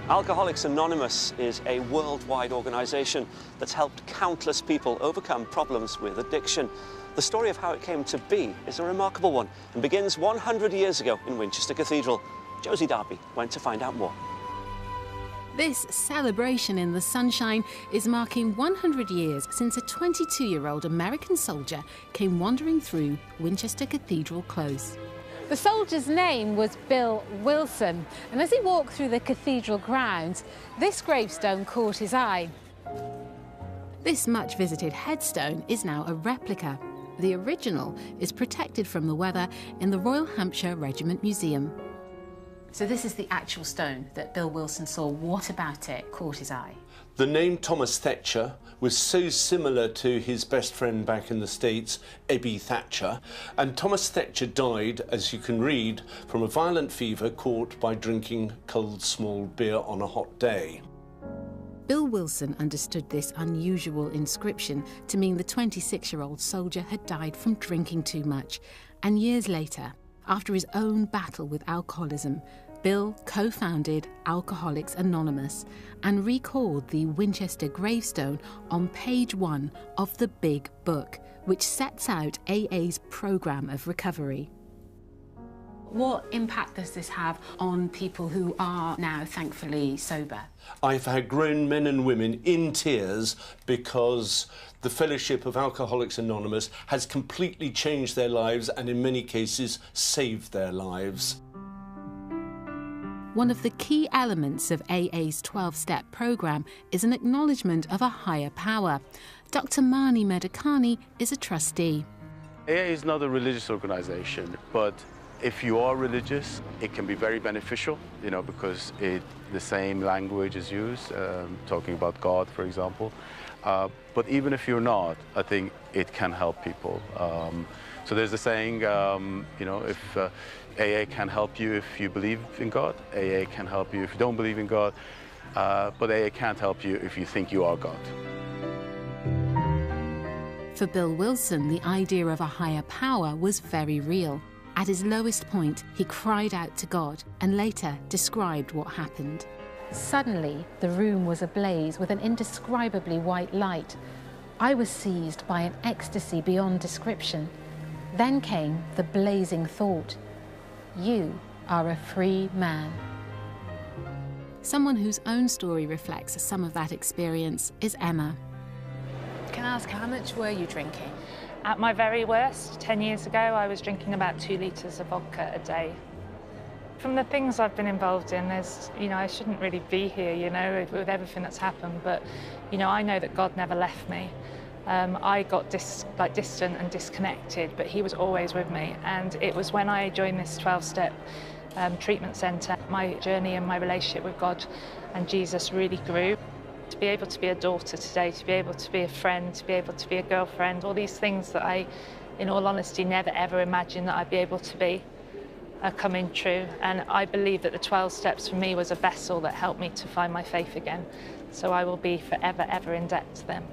Alcoholics Anonymous is a worldwide organisation that's helped countless people overcome problems with addiction. The story of how it came to be is a remarkable one and begins 100 years ago in Winchester Cathedral. Josie Darby went to find out more. This celebration in the sunshine is marking 100 years since a 22-year-old American soldier came wandering through Winchester Cathedral Close. The soldier's name was Bill Wilson, and as he walked through the cathedral grounds, this gravestone caught his eye. This much-visited headstone is now a replica. The original is protected from the weather in the Royal Hampshire Regiment Museum. So this is the actual stone that Bill Wilson saw. What about it caught his eye? The name Thomas Thatcher was so similar to his best friend back in the States, Ebby Thatcher. And Thomas Thatcher died, as you can read, from a violent fever caught by drinking cold small beer on a hot day. Bill Wilson understood this unusual inscription to mean the 26-year-old soldier had died from drinking too much. And years later, after his own battle with alcoholism, Bill co-founded Alcoholics Anonymous and recalled the Winchester gravestone on page 1 of the Big Book, which sets out AA's programme of recovery. What impact does this have on people who are now thankfully sober? I've had grown men and women in tears because the Fellowship of Alcoholics Anonymous has completely changed their lives and in many cases saved their lives. One of the key elements of AA's 12-step programme is an acknowledgement of a higher power. Dr. Mani Medakani is a trustee. AA is not a religious organisation, but if you are religious, it can be very beneficial, because the same language is used, talking about God, for example. But even if you're not, I think it can help people. So there's a saying, if AA can help you if you believe in God, AA can help you if you don't believe in God, but AA can't help you if you think you are God. For Bill Wilson, the idea of a higher power was very real. At his lowest point, he cried out to God and later described what happened. Suddenly, the room was ablaze with an indescribably white light. I was seized by an ecstasy beyond description. Then came the blazing thought, you are a free man. Someone whose own story reflects some of that experience is Emma. Can I ask, how much were you drinking? At my very worst, 10 years ago, I was drinking about 2 litres of vodka a day. From the things I've been involved in, I shouldn't really be here, with everything that's happened, but, I know that God never left me. I got distant and disconnected, but he was always with me. And it was when I joined this 12-step treatment centre, my journey and my relationship with God and Jesus really grew. To be able to be a daughter today, to be able to be a friend, to be able to be a girlfriend, all these things that I, in all honesty, never ever imagined that I'd be able to be, are coming true. And I believe that the 12 steps for me was a vessel that helped me to find my faith again. So I will be forever, ever in debt to them.